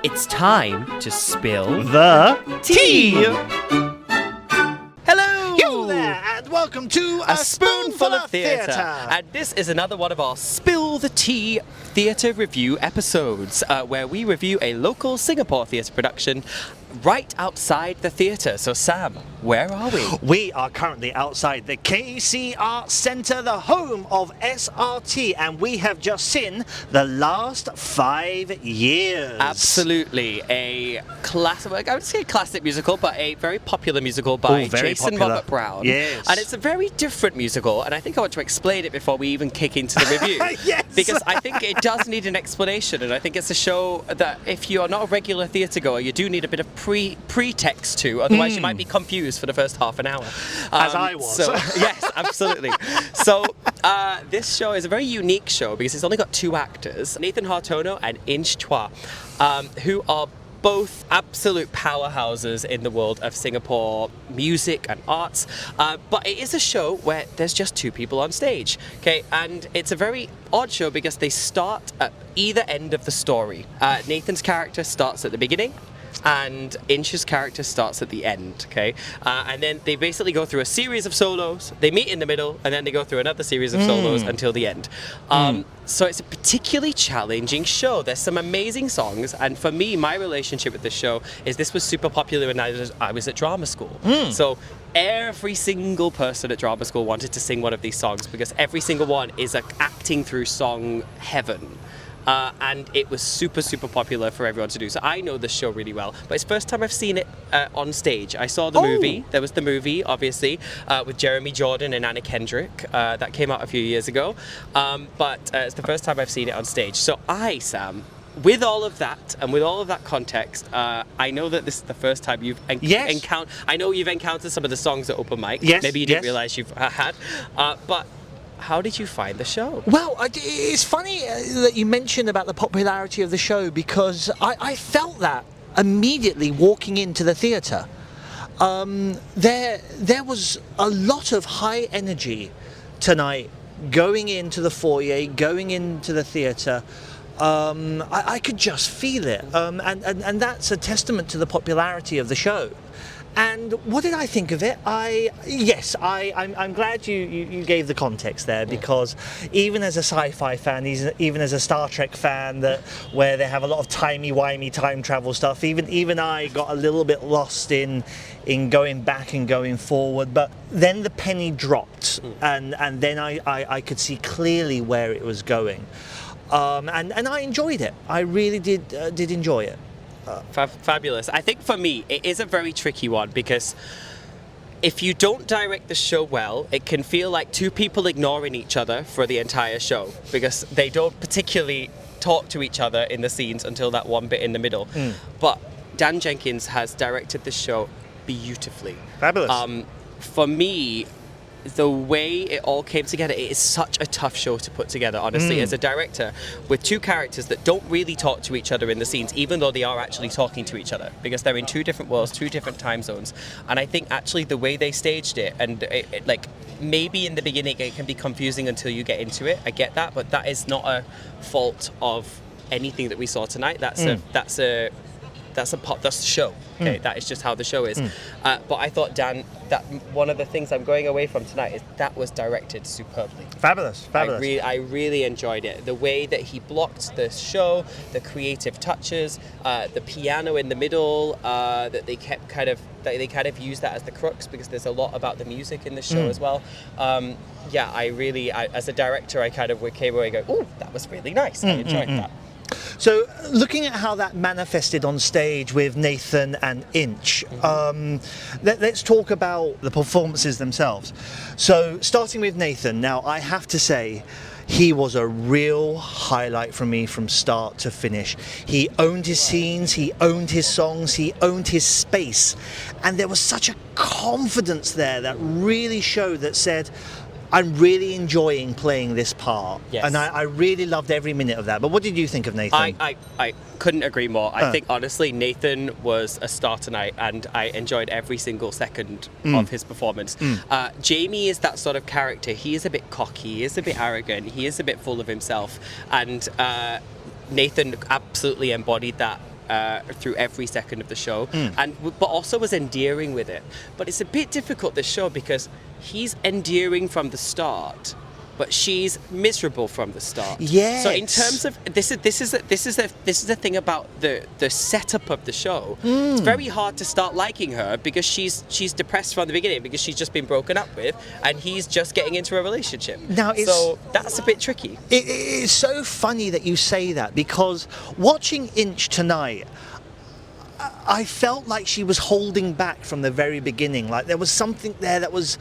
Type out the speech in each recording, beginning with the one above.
It's time to spill the tea. Hello! You there, and welcome to A Spoonful of Theatre. And this is another one of our Spill the Tea theatre review episodes, where we review a local Singapore theatre production right outside the theatre. So Sam, where are we? We are currently outside the KC Arts Centre, the home of SRT, and we have just seen The Last 5 Years. Absolutely. A classic, I would say a classic musical, but a very popular musical by Jason Robert Brown. Yes. And it's a very different musical, and I think I want to explain it before we even kick into the review. Yes. Because I think it does need an explanation, and I think it's a show that if you're not a regular theatre goer, you do need a bit of pretext to, otherwise you might be confused for the first half an hour. As I was. So, yes, absolutely. So this show is a very unique show because it's only got two actors, Nathan Hartono and Chua, who are both absolute powerhouses in the world of Singapore music and arts, but it is a show where there's just two people on stage, okay? And it's a very odd show because they start at either end of the story. Nathan's character starts at the beginning, and Inch's character starts at the end, okay? And then they basically go through a series of solos, they meet in the middle, and then they go through another series of solos until the end. So it's a particularly challenging show. There's some amazing songs, and for me, my relationship with this show is this was super popular when I was at drama school. So every single person at drama school wanted to sing one of these songs because every single one is like acting through song heaven. And it was super, super popular for everyone to do. So I know this show really well. But it's the first time I've seen it on stage. I saw the movie. There was the movie, obviously, with Jeremy Jordan and Anna Kendrick. That came out a few years ago. But it's the first time I've seen it on stage. So Sam, with all of that and with all of that context, I know that this is the first time you've encountered... I know you've encountered some of the songs at open mic. Yes. Maybe you didn't realise you've had. But how did you find the show? Well, it's funny that you mentioned about the popularity of the show because I felt that immediately walking into the theatre. There was a lot of high energy tonight going into the foyer, going into the theatre. I could just feel it, and that's a testament to the popularity of the show. And what did I think of it? I'm glad you gave the context there, because even as a sci-fi fan, even as a Star Trek fan, where they have a lot of timey-wimey time travel stuff, even I got a little bit lost in going back and going forward. But then the penny dropped, and then I could see clearly where it was going, and I enjoyed it. I really did enjoy it. Fabulous. I think for me, it is a very tricky one because if you don't direct the show well, it can feel like two people ignoring each other for the entire show because they don't particularly talk to each other in the scenes until that one bit in the middle. But Dan Jenkins has directed the show beautifully. Fabulous. For me, the way it all came together, it is such a tough show to put together, honestly, as a director, with two characters that don't really talk to each other in the scenes, even though they are actually talking to each other, because they're in two different worlds, two different time zones. And I think actually the way they staged it, and like maybe in the beginning it can be confusing until you get into it, I get that, but that is not a fault of anything that we saw tonight. That's the show. Okay, that is just how the show is. But I thought, Dan, that one of the things I'm going away from tonight is that was directed superbly. Fabulous. I really enjoyed it. The way that he blocked the show, the creative touches, the piano in the middle, that they kind of used that as the crux because there's a lot about the music in the show as well. I as a director, I kind of came away and go, "Ooh, that was really nice." I enjoyed that. So, looking at how that manifested on stage with Nathan and Inch, let's talk about the performances themselves. So, starting with Nathan, now I have to say, he was a real highlight for me from start to finish. He owned his scenes, he owned his songs, he owned his space. And there was such a confidence there that really showed, that said, I'm really enjoying playing this part. Yes. And I really loved every minute of that. But what did you think of Nathan? I couldn't agree more. I think, honestly, Nathan was a star tonight, and I enjoyed every single second of his performance. Jamie is that sort of character. He is a bit cocky, he is a bit arrogant, he is a bit full of himself. And Nathan absolutely embodied that through every second of the show, but also was endearing with it. But it's a bit difficult, this show, because he's endearing from the start, but she's miserable from the start. Yes. So in terms of this is the thing about the setup of the show. It's very hard to start liking her because she's depressed from the beginning because she's just been broken up with, and he's just getting into a relationship. So that's a bit tricky. It is so funny that you say that, because watching Inch tonight, I felt like she was holding back from the very beginning. Like there was something there that was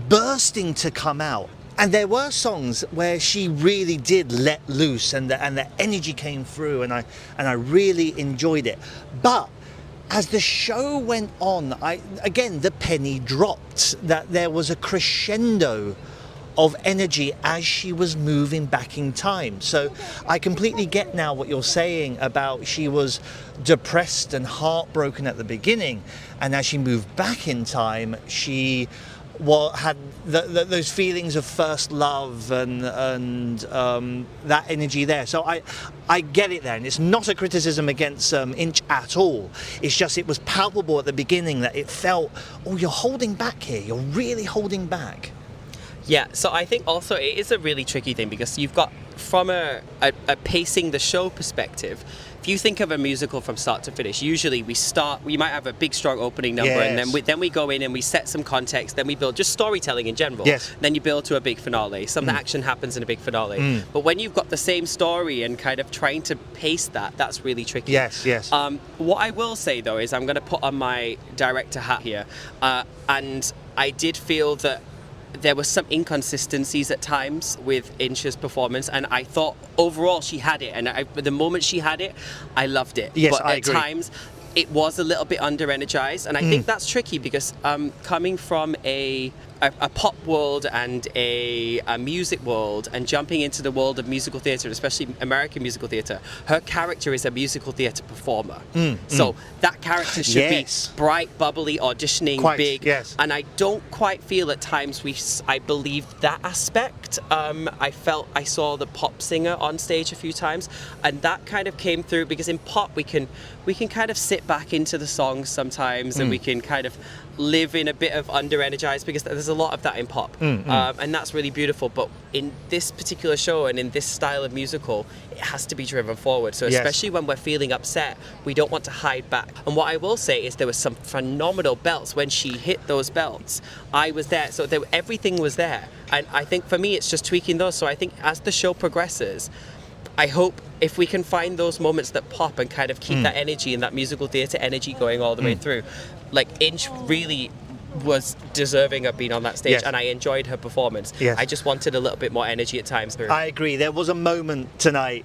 bursting to come out. And there were songs where she really did let loose, and the energy came through, and I really enjoyed it. But as the show went on, again the penny dropped, that there was a crescendo of energy as she was moving back in time. So I completely get now what you're saying about she was depressed and heartbroken at the beginning, and as she moved back in time, she had those feelings of first love and that energy there. So I get it there, and it's not a criticism against Inch at all. It's just it was palpable at the beginning that it felt, oh, you're holding back here. You're really holding back. Yeah, so I think also it is a really tricky thing, because you've got, from a pacing the show perspective, if you think of a musical from start to finish, usually we might have a big strong opening number, and then we go in and we set some context, then we build just storytelling in general. Yes. Then you build to a big finale. Some action happens in a big finale. But when you've got the same story and kind of trying to pace that's really tricky. Yes. What I will say though is I'm going to put on my director hat here, and I did feel that there were some inconsistencies at times with Inch's performance, and I thought overall she had it, and the moment she had it, I loved it. Yes, but I at agree. times it was a little bit under-energized, and I think that's tricky because coming from a pop world and a music world and jumping into the world of musical theatre, especially American musical theatre, her character is a musical theatre performer. So that character should be bright, bubbly, auditioning, big. Yes. And I don't quite feel at times I believed that aspect. I felt I saw the pop singer on stage a few times, and that kind of came through, because in pop we can kind of sit back into the songs sometimes, and we can kind of live in a bit of under-energized, because there's a lot of that in pop, and that's really beautiful. But in this particular show and in this style of musical, it has to be driven forward. So especially when we're feeling upset, we don't want to hide back. And what I will say is there were some phenomenal belts. When she hit those belts, I was there, so everything was there. And I think for me it's just tweaking those. So I think as the show progresses, I hope if we can find those moments that pop and kind of keep that energy and that musical theatre energy going all the way through. Like Inch really was deserving of being on that stage, and I enjoyed her performance. I just wanted a little bit more energy at times. I agree. There was a moment tonight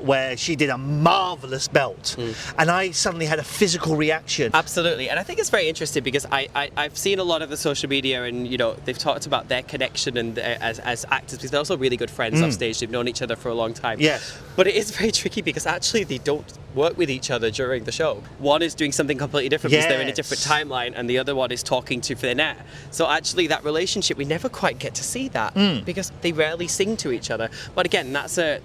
where she did a marvellous belt, and I suddenly had a physical reaction. Absolutely, and I think it's very interesting because I've seen a lot of the social media, and they've talked about their connection and as actors, because they're also really good friends off stage. They've known each other for a long time. Yes. But it is very tricky because actually they don't work with each other during the show. One is doing something completely different because they're in a different timeline, and the other one is talking to Finette. So actually that relationship, we never quite get to see that because they rarely sing to each other. But again, that's a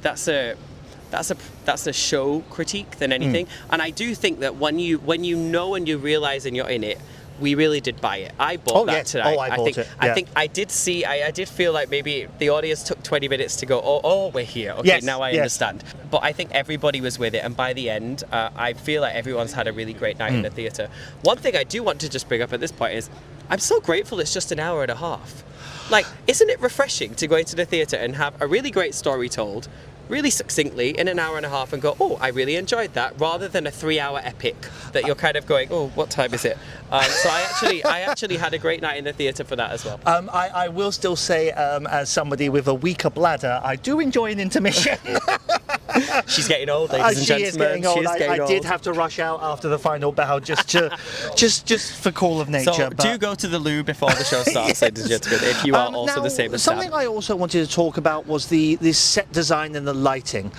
show critique than anything. And I do think that when you know and you realise and you're in it, we really did buy it. I bought that tonight. I bought it. Yeah. I think I did see. I did feel like maybe the audience took 20 minutes to go, oh, we're here. Okay, now I understand. But I think everybody was with it, and by the end, I feel like everyone's had a really great night in the theatre. One thing I do want to just bring up at this point is, I'm so grateful it's just an hour and a half. Like, isn't it refreshing to go into the theatre and have a really great story told, really succinctly in an hour and a half, and go, oh, I really enjoyed that, rather than a 3-hour epic that you're kind of going, oh, what time is it? So I actually had a great night in the theatre for that as well. I will still say, as somebody with a weaker bladder, I do enjoy an intermission. She's getting old, ladies and gentlemen. She is getting old. I did have to rush out after the final bow just for call of nature. So do go to the loo before the show starts, ladies and gentlemen, if you are also the same as Sam. Something I also wanted to talk about was this set design and the lighting.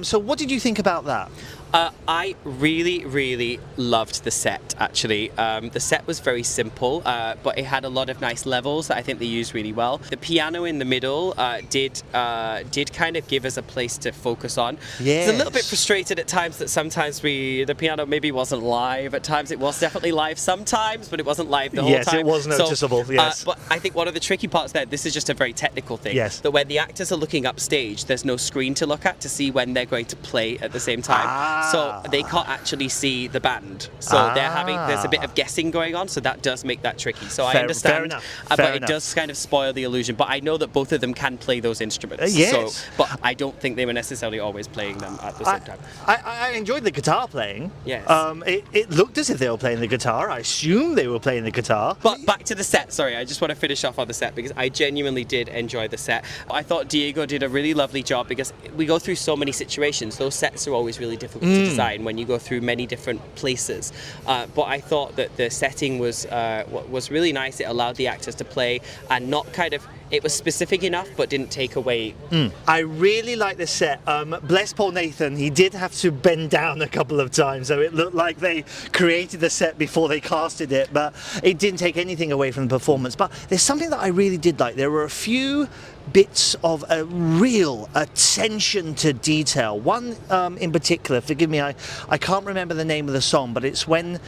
So what did you think about that? I really, really loved the set, actually. The set was very simple, but it had a lot of nice levels that I think they used really well. The piano in the middle did kind of give us a place to focus on. Yes. It's a little bit frustrated at times that sometimes the piano maybe wasn't live. At times it was definitely live sometimes, but it wasn't live the whole time. Yes, it was noticeable, yes. But I think one of the tricky parts there, this is just a very technical thing, yes. that when the actors are looking upstage, there's no screen to look at to see when they're going to play at the same time. So they can't actually see the band. So there's a bit of guessing going on, so that does make that tricky. So I understand, fair enough. But it does kind of spoil the illusion. But I know that both of them can play those instruments. Yes. So, but I don't think they were necessarily always playing them at the same time. I enjoyed the guitar playing. Yes. It looked as if they were playing the guitar. I assume they were playing the guitar. But back to the set, sorry, I just want to finish off on the set because I genuinely did enjoy the set. I thought Diego did a really lovely job because we go through so many situations. Those sets are always really difficult to design when you go through many different places. But I thought that the setting was really nice. It allowed the actors to play and not kind of, it was specific enough but didn't take away. I really like the set. Bless poor Nathan, he did have to bend down a couple of times, so it looked like they created the set before they casted it, but it didn't take anything away from the performance. But there's something that I really did like. There were a few bits of a real attention to detail. One in particular, forgive me, I can't remember the name of the song, but it's when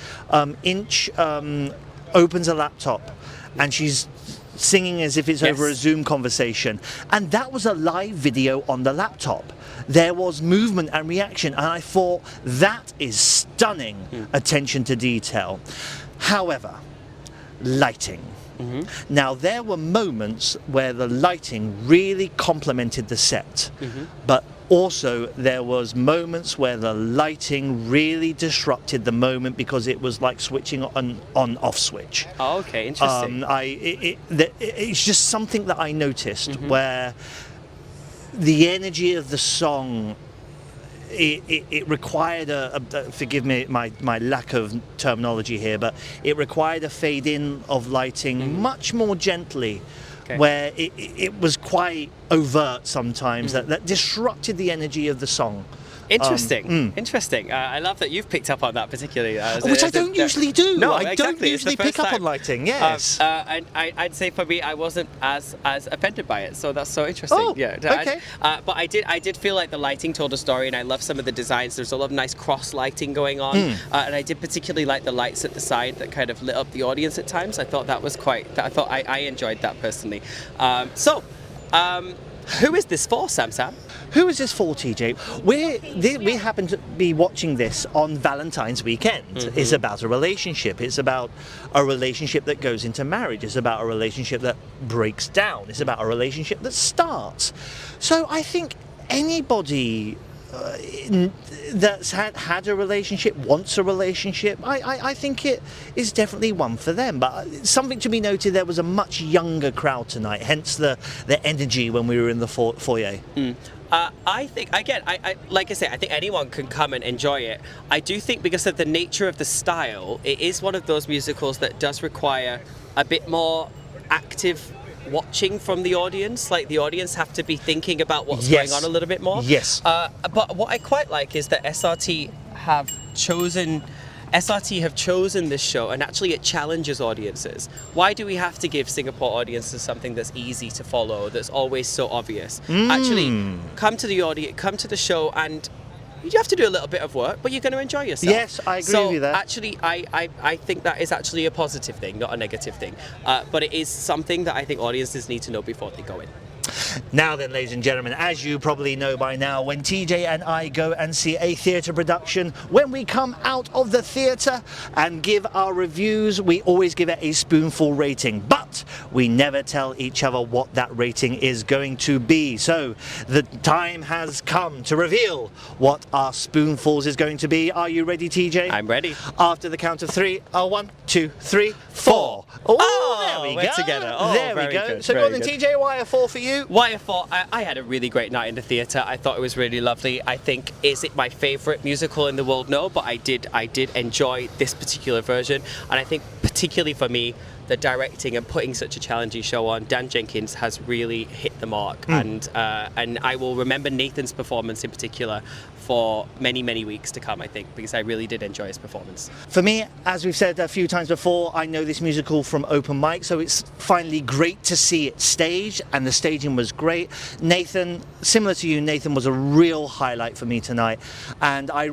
Inch opens a laptop and she's singing as if it's over a Zoom conversation, and that was a live video on the laptop. There was movement and reaction, and I thought that is stunning attention to detail. However, lighting. Now there were moments where the lighting really complemented the set, but also there was moments where the lighting really disrupted the moment because it was like switching on off switch. Oh, okay, interesting. It's just something that I noticed where the energy of the song, it required forgive me my lack of terminology here, but it required a fade in of lighting much more gently, where it was quite overt sometimes, that disrupted the energy of the song. Interesting. Interesting. I love that you've picked up on that particularly. Which I don't usually do. No, I don't exactly. usually pick up on lighting, yes. I'd say for me, I wasn't as offended by it, so that's so interesting. Oh, yeah. okay. But I did feel like the lighting told a story, and I love some of the designs. There's a lot of nice cross lighting going on, and I did particularly like the lights at the side that kind of lit up the audience at times. I thought that was I enjoyed that personally. Who is this for, Sam? Who is this for, TJ? We happen to be watching this on Valentine's weekend. It's about a relationship. It's about a relationship that goes into marriage. It's about a relationship that breaks down. It's about a relationship that starts. So I think anybody that's had a relationship, wants a relationship, I think it is definitely one for them. But something to be noted, there was a much younger crowd tonight, hence the energy when we were in the foyer. I think, again, I like I say, I think anyone can come and enjoy it. I do think because of the nature of the style, it is one of those musicals that does require a bit more active watching from the audience. Like the audience have to be thinking about what's going on a little bit more. Yes. But what I quite like is that SRT have chosen this show, and actually it challenges audiences. Why do we have to give Singapore audiences something that's easy to follow, that's always so obvious? Actually, come to the show, and you have to do a little bit of work, but you're going to enjoy yourself. Yes, I agree with you there. Actually, I think that is actually a positive thing, not a negative thing. But it is something that I think audiences need to know before they go in. Now then, ladies and gentlemen, as you probably know by now, when TJ and I go and see a theatre production, when we come out of the theatre and give our reviews, we always give it a spoonful rating, but we never tell each other what that rating is going to be. So the time has come to reveal what our spoonfuls is going to be. Are you ready, TJ? I'm ready. After the count of three, 1, 2, 3, 4. Oh, there we we're go. Together. Oh, there we go. Good, so go on then, TJ, why a 4 for you? Why a 4? I had a really great night in the theatre. I thought it was really lovely. I think, is it my favourite musical in the world? No, but I did enjoy this particular version, and I think particularly for me, the directing and putting such a challenging show on. Dan Jenkins has really hit the mark, and I will remember Nathan's performance in particular for many, many weeks to come, I think, because I really did enjoy his performance. For me, as we've said a few times before, I know this musical from open mic, so it's finally great to see it staged, and the staging was great. Nathan, similar to you, Nathan was a real highlight for me tonight, and I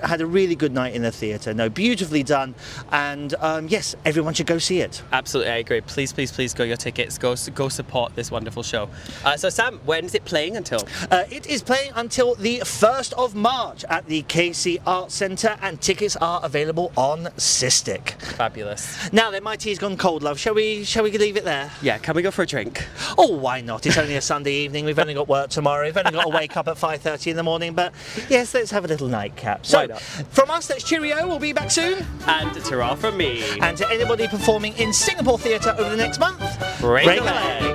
had a really good night in the theatre. No, beautifully done, and yes, everyone should go see it. Absolutely, I agree. Please, please, please go your tickets. Go support this wonderful show. So Sam, when is it playing until? It is playing until the 1st of March at the KC Arts Centre, and tickets are available on Sistic. Fabulous. Now then, my tea's gone cold, love. Shall we leave it there? Yeah, can we go for a drink? Oh, why not? It's only a Sunday evening. We've only got work tomorrow. We've only got to wake up at 5:30 in the morning. But yes, let's have a little nightcap. So, Why not? from us, that's cheerio. We'll be back soon. And ta-ra from me. And to anybody performing in Singapore Theatre over the next month, Break a leg.